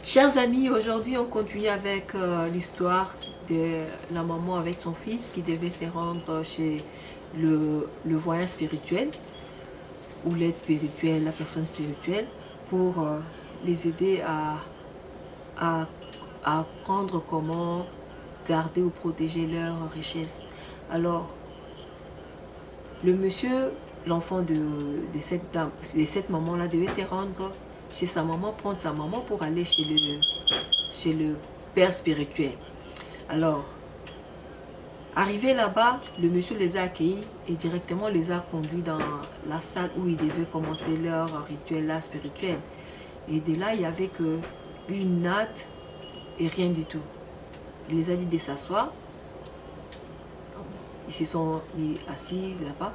Chers amis, aujourd'hui on continue avec l'histoire de la maman avec son fils qui devait se rendre chez le voyant spirituel ou l'aide spirituelle, la personne spirituelle, pour les aider à, à apprendre comment garder ou protéger leur richesse. Alors, le monsieur, l'enfant de cette dame, de cette maman-là, devait se rendre chez sa maman, prendre sa maman pour aller chez le père spirituel. Alors, arrivé là-bas, le monsieur les a accueillis et directement les a conduits dans la salle où ils devaient commencer leur rituel là spirituel. Et de là, il n'y avait que une natte et rien du tout. Il les a dit de s'asseoir. Ils se sont mis assis là-bas.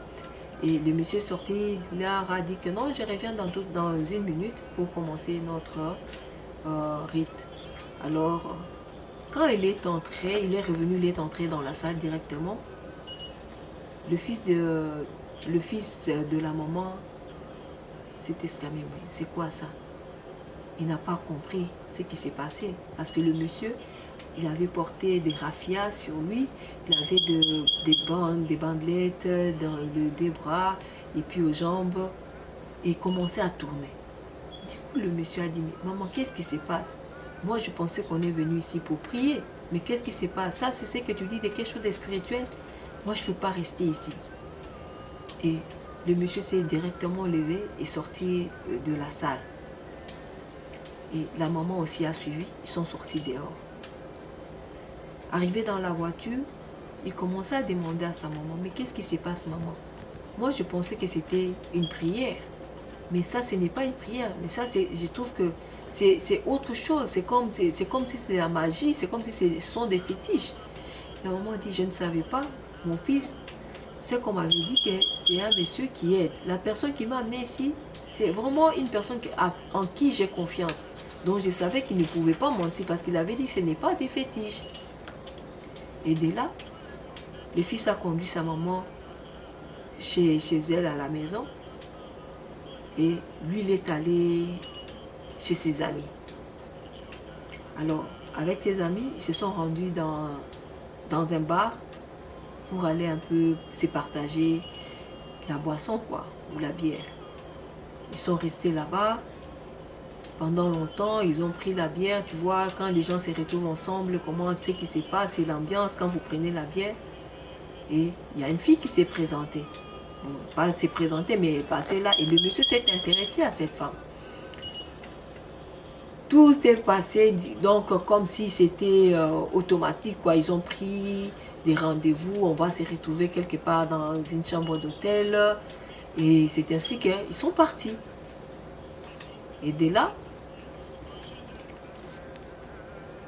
Et le monsieur sorti leur a dit que non, je reviens dans une minute pour commencer notre rite. Alors, quand il est entré, il est revenu, il est entré dans la salle directement. Le fils de la maman s'est exclamé, mais c'est quoi ça? Il n'a pas compris ce qui s'est passé. Parce que le monsieur, il avait porté des raffias sur lui, il avait des bandelettes dans le deux bras et puis aux jambes. Et il commençait à tourner. Du coup, le monsieur a dit, mais maman, qu'est-ce qui se passe? Moi, je pensais qu'on est venu ici pour prier. Mais qu'est-ce qui se passe? Ça, c'est ce que tu dis de quelque chose de spirituel. Moi, je ne peux pas rester ici. Et le monsieur s'est directement levé et sorti de la salle. Et la maman aussi a suivi. Ils sont sortis dehors. Arrivé dans la voiture, il commençait à demander à sa maman, mais qu'est-ce qui se passe, maman? Moi, je pensais que c'était une prière. Mais ça, ce n'est pas une prière. Mais ça, je trouve que c'est autre chose. C'est comme si c'est la magie. C'est comme si ce sont des fétiches. La maman dit, je ne savais pas. Mon fils, c'est qu'on m'avait dit que c'est un monsieur qui aide. La personne qui m'a amené ici, c'est vraiment une personne en qui j'ai confiance. Donc je savais qu'il ne pouvait pas mentir parce qu'il avait dit que ce n'est pas des fétiches. Et de là, le fils a conduit sa maman chez elle à la maison. Et lui, il est allé chez ses amis. Alors, avec ses amis, ils se sont rendus dans un bar pour aller un peu se partager la boisson, quoi, ou la bière. Ils sont restés là-bas pendant longtemps, ils ont pris la bière. Tu vois, quand les gens se retrouvent ensemble, comment tu sais qui se passe, c'est l'ambiance quand vous prenez la bière. Et il y a une fille qui s'est présentée. Bon, pas s'est présentée, mais elle est passée là. Et le monsieur s'est intéressé à cette femme. Tout s'est passé donc comme si c'était automatique, quoi. Ils ont pris des rendez-vous, on va se retrouver quelque part dans une chambre d'hôtel. Et c'est ainsi qu'ils sont partis. Et de là,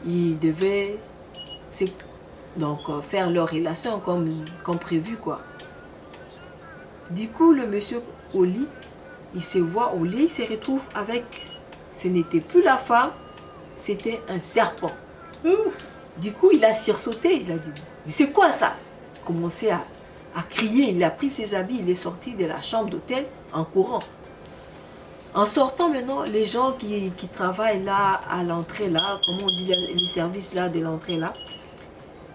ils devaient donc faire leur relation comme prévu, quoi. Du coup, le monsieur au lit, il se voit au lit, il se retrouve avec, ce n'était plus la femme, c'était un serpent. Du coup, il a sursauté, il a dit, mais c'est quoi ça? Il a commencé à crier, il a pris ses habits, il est sorti de la chambre d'hôtel en courant. En sortant maintenant, les gens qui travaillent là, à l'entrée là, comment on dit, les services là de l'entrée là,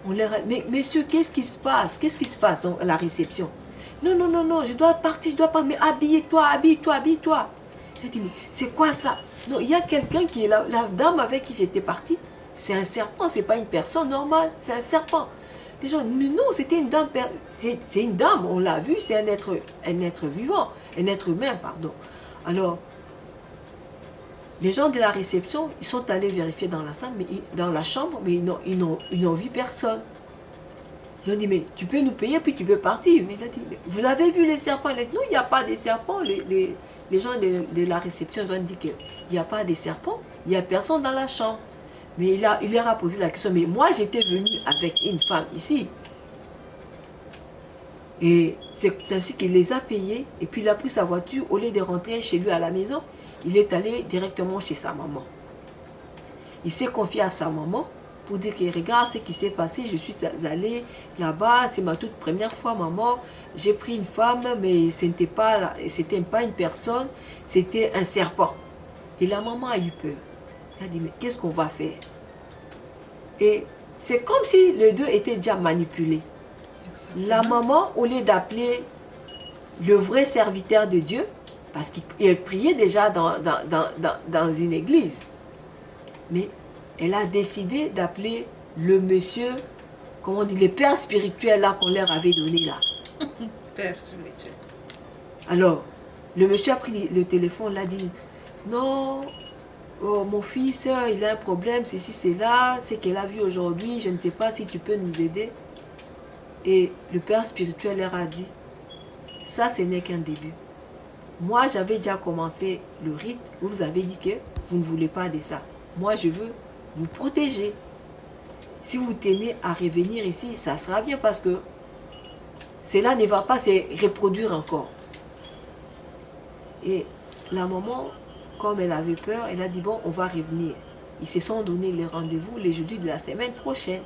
on leur a dit, mais monsieur, qu'est-ce qui se passe? Qu'est-ce qui se passe donc, à la réception? Non, non, non, non, je dois partir, je dois pas, mais habille-toi, habille-toi, habille-toi. J'ai dit, mais c'est quoi ça? Non, il y a quelqu'un qui est là, la dame avec qui j'étais partie, c'est un serpent, c'est pas une personne normale, c'est un serpent. Les gens, mais non, c'était une dame, c'est une dame, on l'a vu, c'est un être vivant, un être humain, pardon. Alors, les gens de la réception, ils sont allés vérifier dans la salle, dans la chambre, mais ils n'ont vu personne. Ils ont dit, mais tu peux nous payer, puis tu peux partir. Mais il a dit, mais vous avez vu les serpents? Il a dit, non, il n'y a pas de serpents. Les gens de la réception ils ont dit qu'il n'y a pas de serpents, il n'y a personne dans la chambre. Mais il leur a posé la question, mais moi j'étais venu avec une femme ici. Et c'est ainsi qu'il les a payés. Et puis il a pris sa voiture, au lieu de rentrer chez lui à la maison, il est allé directement chez sa maman. Il s'est confié à sa maman pour dire que regarde ce qui s'est passé, je suis allé là-bas, c'est ma toute première fois, maman. J'ai pris une femme, mais ce n'était pas une personne, c'était un serpent. Et la maman a eu peur. Il a dit, mais qu'est-ce qu'on va faire? Et c'est comme si les deux étaient déjà manipulés. La maman, au lieu d'appeler le vrai serviteur de Dieu, parce qu'elle priait déjà dans une église, mais elle a décidé d'appeler le monsieur, comment on dit, le père spirituel là qu'on leur avait donné là. Père spirituel. Alors, le monsieur a pris le téléphone, l'a dit, non, oh, mon fils, il a un problème, ceci, c'est là, c'est qu'elle a vu aujourd'hui, je ne sais pas si tu peux nous aider. Et le père spirituel leur a dit, ça, ce n'est qu'un début. Moi, j'avais déjà commencé le rite, vous avez dit que vous ne voulez pas de ça. Moi, je veux vous protéger. Si vous tenez à revenir ici, ça sera bien parce que cela ne va pas se reproduire encore. Et la maman, comme elle avait peur, elle a dit, bon, on va revenir. Ils se sont donné les rendez-vous les jeudis de la semaine prochaine.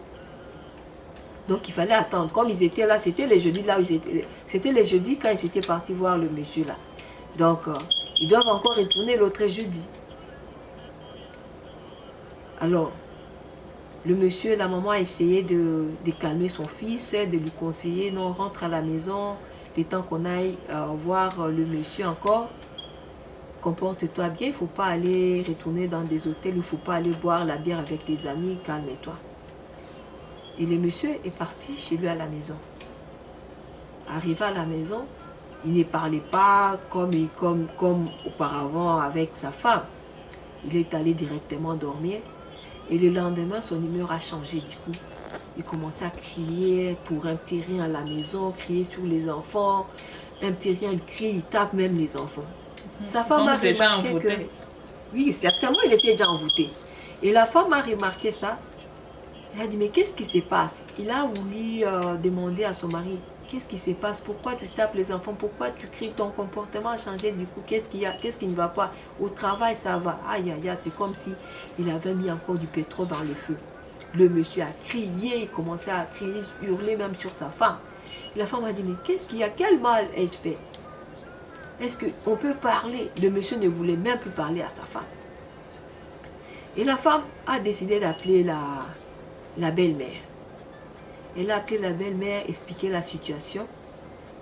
Donc, il fallait attendre. Comme ils étaient là, c'était les jeudis là où ils étaient. C'était les jeudis quand ils étaient partis voir le monsieur là. Donc, ils doivent encore retourner l'autre jeudi. Alors, le monsieur, la maman a essayé de calmer son fils, de lui conseiller, non, rentre à la maison, le temps qu'on aille voir le monsieur encore. Comporte-toi bien, il ne faut pas aller retourner dans des hôtels, il ne faut pas aller boire la bière avec tes amis, calme-toi. Et le monsieur est parti chez lui à la maison. Arrivé à la maison, il ne parlait pas comme auparavant avec sa femme. Il est allé directement dormir. Et le lendemain, son humeur a changé du coup. Il commençait à crier pour un petit rien à la maison, crier sur les enfants. Un petit rien, il crie, il tape même les enfants. Sa femme a remarqué que... Oui, certainement, il était déjà envoûté. Et la femme a remarqué ça. Elle a dit, mais qu'est-ce qui se passe? Il a voulu demander à son mari, qu'est-ce qui se passe? Pourquoi tu tapes les enfants? Pourquoi tu cries? Ton comportement a changé du coup. Qu'est-ce qu'il y a? Qu'est-ce qui ne va pas? Au travail, ça va. Aïe, aïe, aïe, c'est comme si il avait mis encore du pétrole dans le feu. Le monsieur a crié, il commençait à crier, hurler même sur sa femme. Et la femme a dit, mais qu'est-ce qu'il y a? Quel mal ai-je fait? Est-ce qu'on peut parler? Le monsieur ne voulait même plus parler à sa femme. Et la femme a décidé d'appeler la belle-mère. Elle a appelé la belle-mère, expliqué la situation.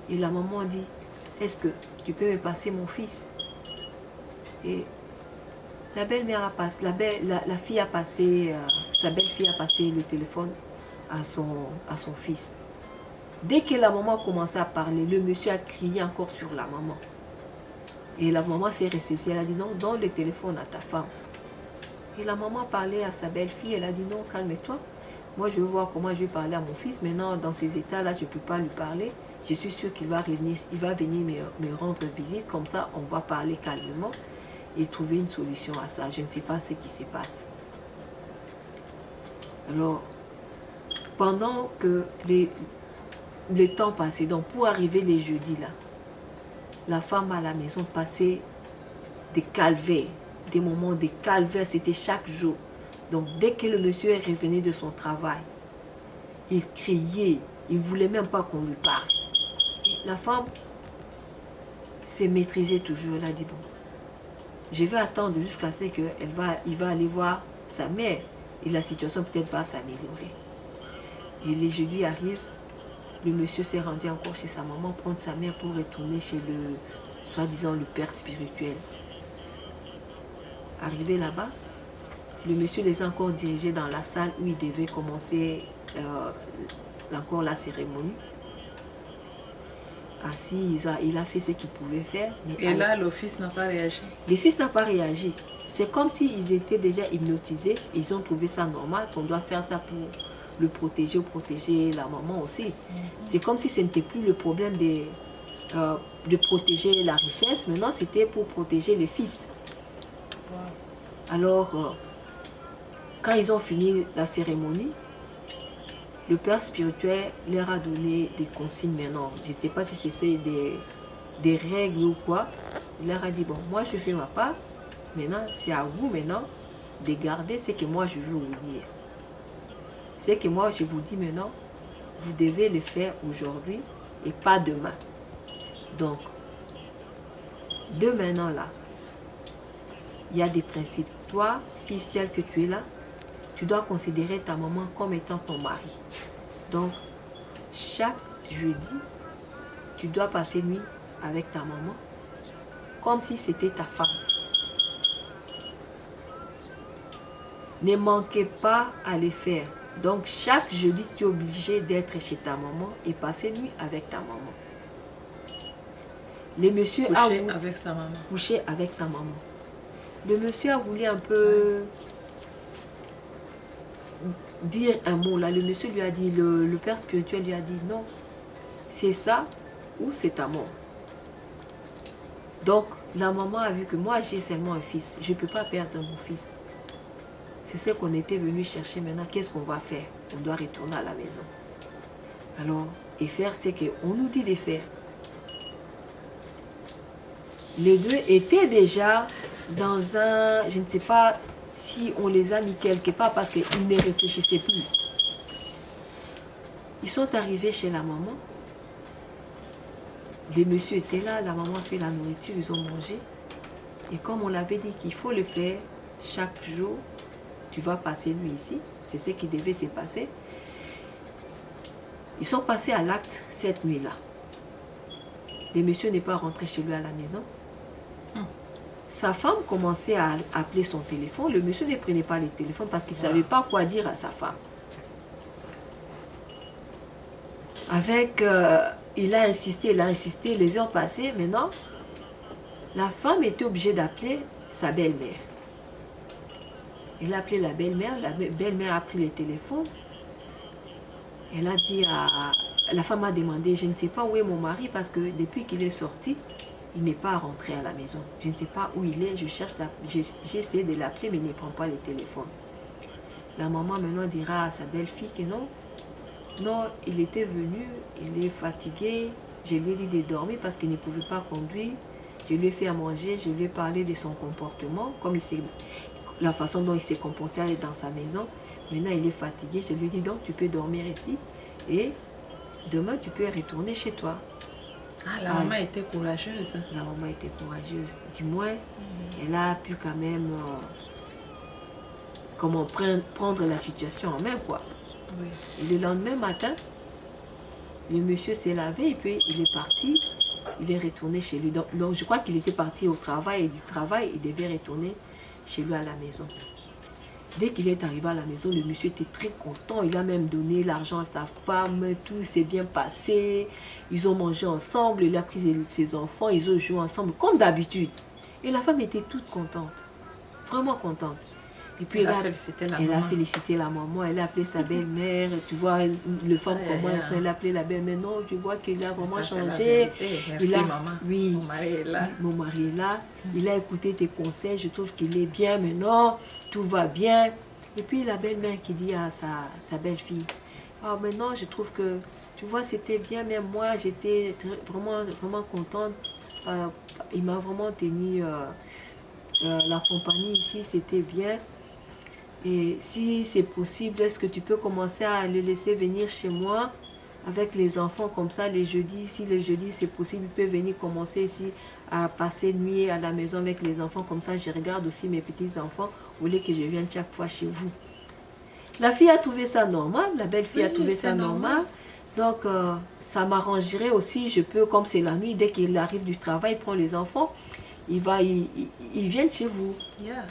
Et la maman dit, est-ce que tu peux me passer mon fils? Et la belle-mère a passé, la fille a passé, sa belle-fille a passé le téléphone à son fils. Dès que la maman a commencé à parler, le monsieur a crié encore sur la maman. Et la maman s'est ressaisie, elle a dit non, donne le téléphone à ta femme. Et la maman parlait à sa belle-fille, elle a dit non, calme-toi. Moi, je veux voir comment je vais parler à mon fils. Maintenant, dans ces états-là, je ne peux pas lui parler. Je suis sûre qu'il va revenir, il va venir me rendre visite. Comme ça, on va parler calmement et trouver une solution à ça. Je ne sais pas ce qui se passe. Alors, pendant que le temps passait, donc pour arriver les jeudis là, la femme à la maison passait des calvaires, des moments de calvaire, c'était chaque jour. Donc dès que le monsieur est revenu de son travail, il criait, il ne voulait même pas qu'on lui parle. La femme s'est maîtrisée toujours, elle a dit bon, je vais attendre jusqu'à ce qu'il va aller voir sa mère et la situation peut-être va s'améliorer. Et les jeudis arrivent, le monsieur s'est rendu encore chez sa maman prendre sa mère pour retourner chez le, soi-disant, le père spirituel. Arrivé là-bas, le monsieur les a encore dirigés dans la salle où il devait commencer encore la cérémonie. Assis, il a fait ce qu'il pouvait faire. Et là, le fils n'a pas réagi. Le fils n'a pas réagi. C'est comme s'ils étaient déjà hypnotisés. Ils ont trouvé ça normal, qu'on doit faire ça pour le protéger ou protéger la maman aussi. C'est comme si ce n'était plus le problème de protéger la richesse. Maintenant, c'était pour protéger les fils. Alors, quand ils ont fini la cérémonie, le père spirituel leur a donné des consignes maintenant. Je ne sais pas si c'est des règles ou quoi. Il leur a dit, bon, moi je fais ma part. Maintenant, c'est à vous maintenant de garder ce que moi je veux vous dire. Ce que moi je vous dis maintenant, vous devez le faire aujourd'hui et pas demain. Donc, de maintenant là, il y a des principes. toi, fils tel que tu es là, tu dois considérer ta maman comme étant ton mari. Donc, chaque jeudi, tu dois passer nuit avec ta maman, comme si c'était ta femme. Ne manquez pas à les faire. Donc, chaque jeudi, tu es obligé d'être chez ta maman et passer nuit avec ta maman. Le monsieur a Coucher voulu avec sa maman. coucher avec sa maman. Le monsieur a voulu un peu dire un mot là. Le monsieur lui a dit, le père spirituel lui a dit non, c'est ça ou c'est ta mort. Donc, la maman a vu que moi j'ai seulement un fils. Je ne peux pas perdre mon fils. C'est ce qu'on était venu chercher maintenant. Qu'est-ce qu'on va faire? On doit retourner à la maison. Alors, et faire ce qu'on nous dit de faire. Les deux étaient déjà dans un... Je ne sais pas si on les a mis quelque part parce qu'ils ne réfléchissaient plus. Ils sont arrivés chez la maman. Les messieurs étaient là, la maman a fait la nourriture, ils ont mangé. Et comme on l'avait dit qu'il faut le faire chaque jour, tu vas passer nuit ici. C'est ce qui devait se passer. Ils sont passés à l'acte cette nuit-là. Le monsieur n'est pas rentré chez lui à la maison. Sa femme commençait à appeler son téléphone. Le monsieur ne prenait pas le téléphone parce qu'il ne savait pas quoi dire à sa femme. Il a insisté, les heures passées. Maintenant, la femme était obligée d'appeler sa belle-mère. Elle a appelé la belle-mère a pris le téléphone. Elle a dit la femme a demandé, je ne sais pas où est mon mari parce que depuis qu'il est sorti, il n'est pas rentré à la maison. Je ne sais pas où il est, j'ai essayé de l'appeler mais il ne prend pas le téléphone. La maman maintenant dira à sa belle-fille que non, il était venu, il est fatigué, je lui ai dit de dormir parce qu'il ne pouvait pas conduire. Je lui ai fait à manger, je lui ai parlé de son comportement, la façon dont il s'est comporté dans sa maison. Maintenant, il est fatigué. Je lui ai dit, donc, tu peux dormir ici. Et demain, tu peux retourner chez toi. Ah, la maman était courageuse. La maman était courageuse. Du moins, elle a pu quand même prendre la situation en main, quoi. Oui. Et le lendemain matin, le monsieur s'est lavé et puis il est parti. Il est retourné chez lui. Donc je crois qu'il était parti au travail et du travail, il devait retourner chez lui à la maison. Dès qu'il est arrivé à la maison, le monsieur était très content. Il a même donné l'argent à sa femme. Tout s'est bien passé. Ils ont mangé ensemble. Il a pris ses enfants. Ils ont joué ensemble comme d'habitude. Et la femme était toute contente. Vraiment contente. Et puis elle a félicité la maman. Elle a appelé sa belle-mère. Tu vois, le femme comment elles sont. Elle a appelé la belle-mère. Non, tu vois qu'il a vraiment changé. Merci maman. Oui, mon mari est là. Mon mari est là. Il a écouté tes conseils. Je trouve qu'il est bien maintenant. Tout va bien. Et puis la belle-mère qui dit à sa belle-fille, ah maintenant je trouve que, tu vois, c'était bien. Même moi, j'étais vraiment, vraiment contente. Il m'a vraiment tenu la compagnie ici. C'était bien. Et si c'est possible, est-ce que tu peux commencer à le laisser venir chez moi avec les enfants comme ça les jeudis? Si les jeudis c'est possible, il peut venir commencer ici à passer nuit à la maison avec les enfants. Comme ça, je regarde aussi mes petits-enfants au lieu que je vienne chaque fois chez vous. La fille a trouvé ça normal, la belle-fille a trouvé ça normal. Donc, ça m'arrangerait aussi. Je peux, comme c'est la nuit, dès qu'il arrive du travail, il prend les enfants, ils viennent chez vous. Yeah.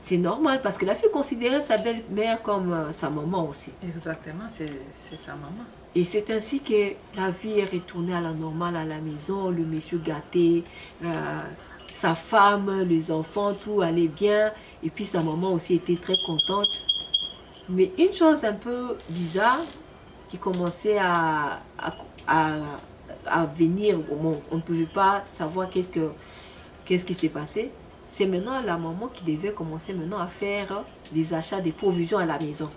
C'est normal parce que la fille considérait sa belle-mère comme sa maman aussi. Exactement, c'est sa maman. Et c'est ainsi que la vie est retournée à la normale à la maison, le monsieur gâté, sa femme, les enfants, tout allait bien. Et puis sa maman aussi était très contente. Mais une chose un peu bizarre qui commençait à venir au monde, on ne pouvait pas savoir qu'est-ce qui s'est passé. C'est maintenant la maman qui devait commencer maintenant à faire les achats des provisions à la maison.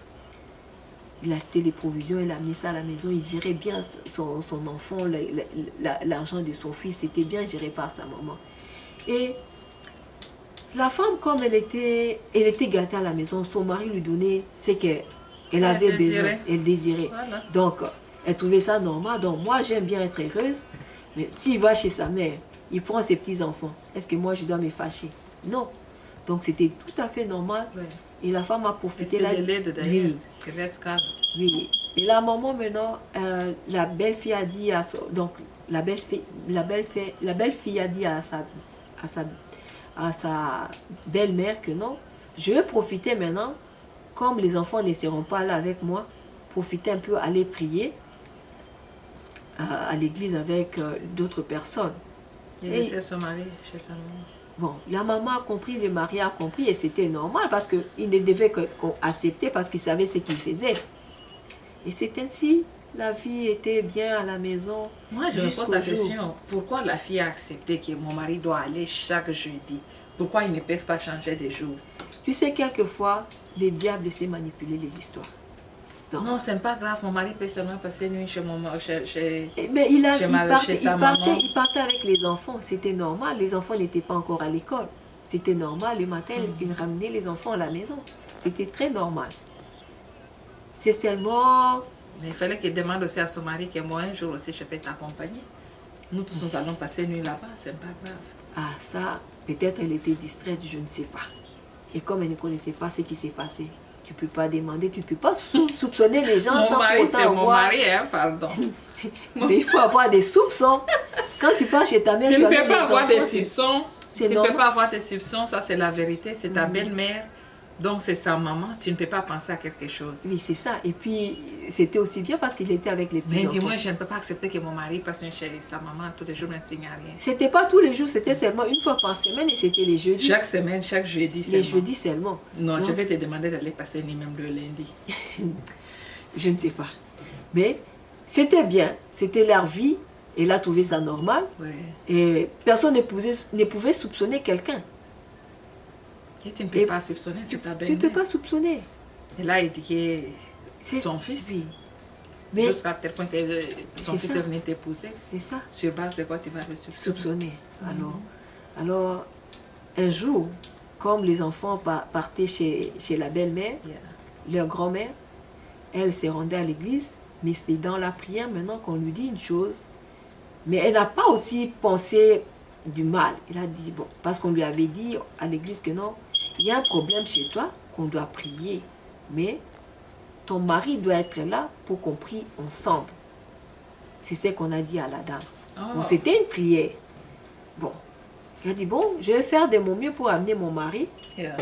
Il a acheté les provisions, il a mis ça à la maison, il gérait bien son enfant, l'argent de son fils, c'était bien géré par sa maman. Et la femme, comme elle était gâtée à la maison, son mari lui donnait ce qu'elle avait besoin, elle désirait. Voilà. Donc, elle trouvait ça normal. Donc, moi, j'aime bien être heureuse, mais s'il va chez sa mère, il prend ses petits-enfants. Est-ce que moi, je dois me fâcher? Non. Donc c'était tout à fait normal. Ouais. Et la femme a Et profité c'est là. le lait d'ailleurs. Oui, Qui reste calme. oui. Et la maman maintenant, la belle-fille a dit à donc la belle-fille a dit à sa, à sa belle-mère que non, je vais profiter maintenant, comme les enfants ne seront pas là avec moi, profiter un peu, aller prier à l'église avec d'autres personnes. Il Et- laissait se marier chez sa maman. Bon, la maman a compris, le mari a compris et c'était normal parce qu'il ne devait qu'on accepter parce qu'il savait ce qu'il faisait. Et c'est ainsi, la vie était bien à la maison. Moi, je me jusqu'au pose la jour. question, pourquoi la fille a accepté que mon mari doit aller chaque jeudi? Pourquoi ils ne peuvent pas changer de jour? Tu sais, quelquefois, le diable sait manipuler les histoires. Non, c'est pas grave, mon mari peut seulement passer une nuit chez mon mari. Mais il Chez sa maman. partait avec les enfants, c'était normal. Les enfants n'étaient pas encore à l'école. C'était normal. Le matin, il ramenait les enfants à la maison. C'était très normal. C'est seulement... Mais il fallait qu'il demande aussi à son mari que moi, un jour aussi, je peux t'accompagner. Nous tous, nous allons passer une nuit là-bas, c'est pas grave. Ah, ça, peut-être elle était distraite, je ne sais pas. Et comme elle ne connaissait pas ce qui s'est passé, tu ne peux pas demander, tu ne peux pas soupçonner les gens Mon sans mari, pour c'est autant mon avoir... mari, hein, pardon. Mais il faut avoir des soupçons. Quand tu pars chez ta mère, Tu ne amènes peux pas les avoir enfants, des soupçons. c'est Tu ne normal. peux pas avoir des soupçons, ça c'est la vérité, c'est ta belle-mère. Donc c'est sa maman, tu ne peux pas penser à quelque chose. Oui, c'est ça. Et puis, c'était aussi bien parce qu'il était avec les Mais petits enfants. dis-moi, je ne peux pas accepter que mon mari passe une chez sa maman tous les jours, même s'il n'y a rien. C'était pas tous les jours, c'était seulement une fois par semaine et c'était les jeudis. Chaque semaine, chaque jeudi, Les seulement. jeudis seulement. Non, Donc, je vais te demander d'aller passer une nuit même le lundi. je ne sais pas. Mais c'était bien. C'était leur vie. Elle a trouvé ça normal. Ouais. Et personne ne pouvait soupçonner quelqu'un. Et tu ne peux Et pas soupçonner, Tu c'est ta ne peux belle-mère. pas soupçonner. Et là, il dit que C'est son fils, oui. Mais jusqu'à tel point que son C'est fils ça. est venu t'épouser. c'est ça, Sur base de quoi tu vas le soupçonner? soupçonner. Alors, un jour, comme les enfants partaient chez la belle-mère, Yeah. leur grand-mère, elle s'est rendue à l'église, mais c'est dans la prière maintenant qu'on lui dit une chose. Mais elle n'a pas aussi pensé du mal. Elle a dit, bon, parce qu'on lui avait dit à l'église que non, il y a un problème chez toi qu'on doit prier, mais ton mari doit être là pour qu'on prie ensemble. C'est ce qu'on a dit à la dame. Oh. Bon, c'était une prière. Bon, elle a dit, bon, je vais faire de mon mieux pour amener mon mari. Yeah.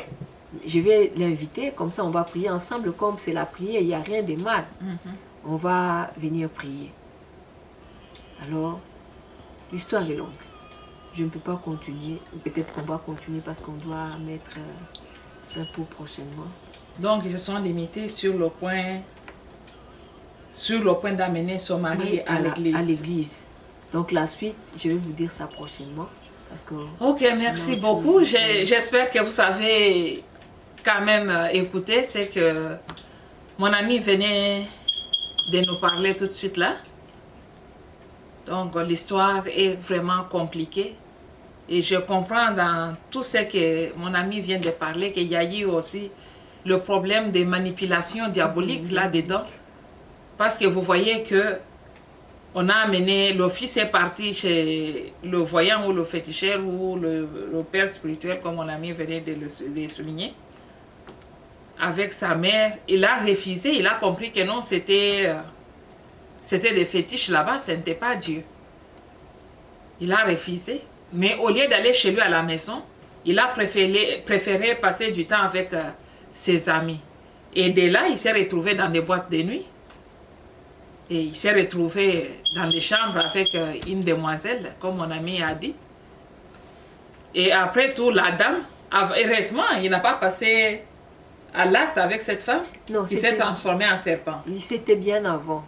Je vais l'inviter, comme ça on va prier ensemble, comme c'est la prière, il n'y a rien de mal. Mhm. On va venir prier. Alors, l'histoire est longue. Je ne peux pas continuer. Peut-être qu'on va continuer parce qu'on doit mettre un pot prochainement. Donc, ils se sont limités sur le point d'amener son mari Oui, à l'église. À l'église. Donc la suite, je vais vous dire ça prochainement. Parce que Ok, merci Non, beaucoup. je- J'espère que vous avez quand même écouté. C'est que mon ami venait de nous parler tout de suite là. Donc l'histoire est vraiment compliquée. Et je comprends dans tout ce que mon ami vient de parler qu'il y a eu aussi le problème des manipulations diaboliques là-dedans. Parce que vous voyez que on a amené, le fils est parti chez le voyant ou le féticheur ou le père spirituel, comme mon ami venait de le souligner, avec sa mère. Il a refusé, il a compris que non, c'était des fétiches là-bas, ce n'était pas Dieu. Il a refusé. Mais au lieu d'aller chez lui à la maison, il a préféré passer du temps avec ses amis. Et de là, il s'est retrouvé dans des boîtes de nuit. Et il s'est retrouvé dans les chambres avec une demoiselle, comme mon ami a dit. Et après tout, la dame, heureusement, il n'a pas passé à l'acte avec cette femme. non, Il s'est transformé en serpent. c'était bien avant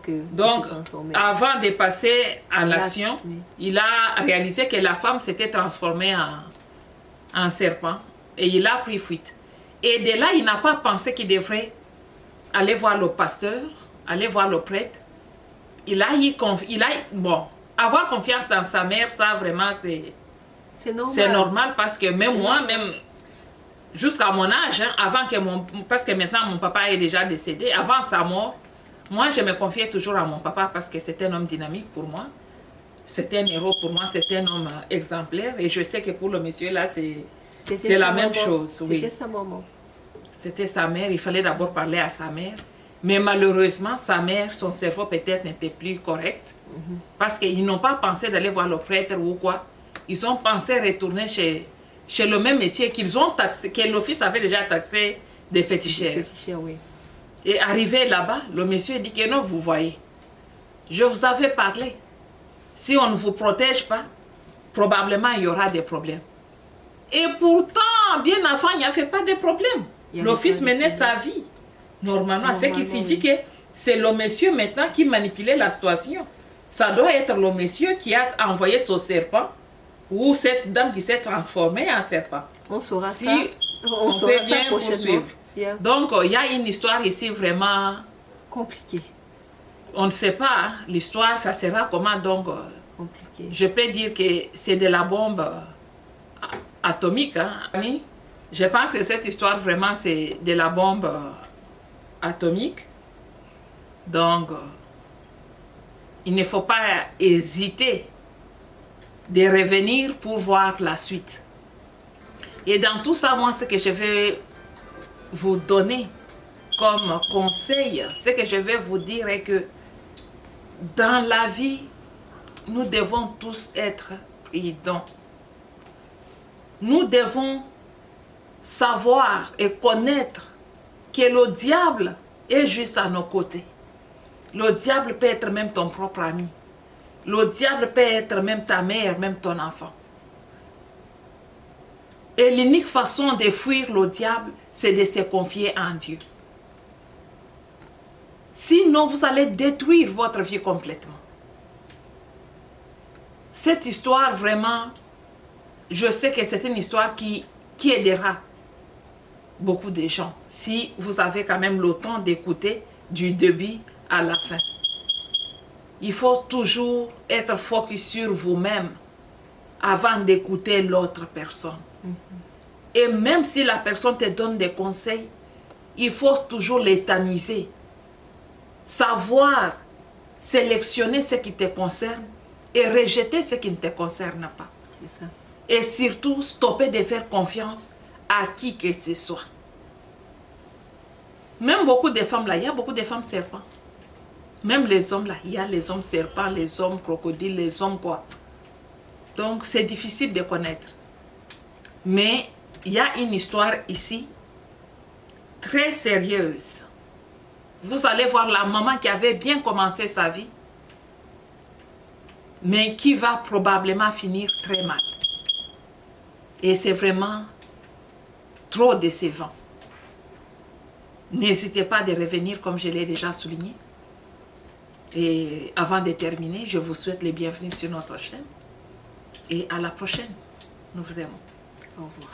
que Donc, il se transformait. avant de passer à l'action, oui. il a réalisé que la femme s'était transformée en serpent. Et il a pris fuite. Et de là, il n'a pas pensé qu'il devrait aller voir le pasteur, aller voir le prêtre. Bon, avoir confiance dans sa mère, ça vraiment C'est normal. c'est normal parce que même moi, même jusqu'à mon âge, hein, parce que maintenant mon papa est déjà décédé, avant sa mort, moi je me confiais toujours à mon papa parce que c'était un homme dynamique pour moi. C'était un héros pour moi, c'était un homme exemplaire. Et je sais que pour le monsieur là, C'est la même chose, oui. C'était sa maman. C'était sa mère, il fallait d'abord parler à sa mère. Mais malheureusement, sa mère, son cerveau peut-être n'était plus correct. Parce qu'ils n'ont pas pensé d'aller voir le prêtre ou quoi. Ils ont pensé retourner chez le même monsieur qu'ils ont taxé, que l'office avait déjà taxé des féticheurs. Des féticheurs, oui. Et arrivé là-bas, le monsieur dit que non, vous voyez, je vous avais parlé. Si on ne vous protège pas, probablement il y aura des problèmes. Et pourtant, bien avant, il n'y avait pas de problème. L'office menait sa vie. Normalement, ce qui signifie que c'est le monsieur maintenant qui manipulait la situation. Ça doit être le monsieur qui a envoyé son serpent ou cette dame qui s'est transformée en serpent. On saura si ça. On saura peut bien ça prochainement. poursuivre. Donc, il y a une histoire ici vraiment compliquée. On ne sait pas, hein, l'histoire, ça sera comment donc. Compliqué. Je peux dire que c'est de la bombe atomique. Hein. Je pense que cette histoire, vraiment, c'est de la bombe atomique. Donc, il ne faut pas hésiter de revenir pour voir la suite. Et dans tout ça, moi, ce que je vais vous donner comme conseil, ce que je vais vous dire est que dans la vie, nous devons tous être prudents. Nous devons savoir et connaître que le diable est juste à nos côtés. Le diable peut être même ton propre ami. Le diable peut être même ta mère, même ton enfant. Et l'unique façon de fuir le diable, c'est de se confier en Dieu. Sinon, vous allez détruire votre vie complètement. Cette histoire, vraiment, je sais que c'est une histoire qui aidera beaucoup de gens. Si vous avez quand même le temps d'écouter du début à la fin. Il faut toujours être focus sur vous-même avant d'écouter l'autre personne. Et même si la personne te donne des conseils, il faut toujours les tamiser. Savoir sélectionner ce qui te concerne et rejeter ce qui ne te concerne pas. C'est ça. Et surtout, stopper de faire confiance à qui que ce soit. Même beaucoup de femmes là, il y a beaucoup de femmes serpents. Même les hommes là, il y a les hommes serpents, les hommes crocodiles, les hommes quoi. Donc c'est difficile de connaître. Mais il y a une histoire ici très sérieuse. Vous allez voir la maman qui avait bien commencé sa vie, mais qui va probablement finir très mal. Et c'est vraiment trop décevant. N'hésitez pas de revenir comme je l'ai déjà souligné. Et avant de terminer, je vous souhaite les bienvenus sur notre chaîne. Et à la prochaine. Nous vous aimons. Au revoir.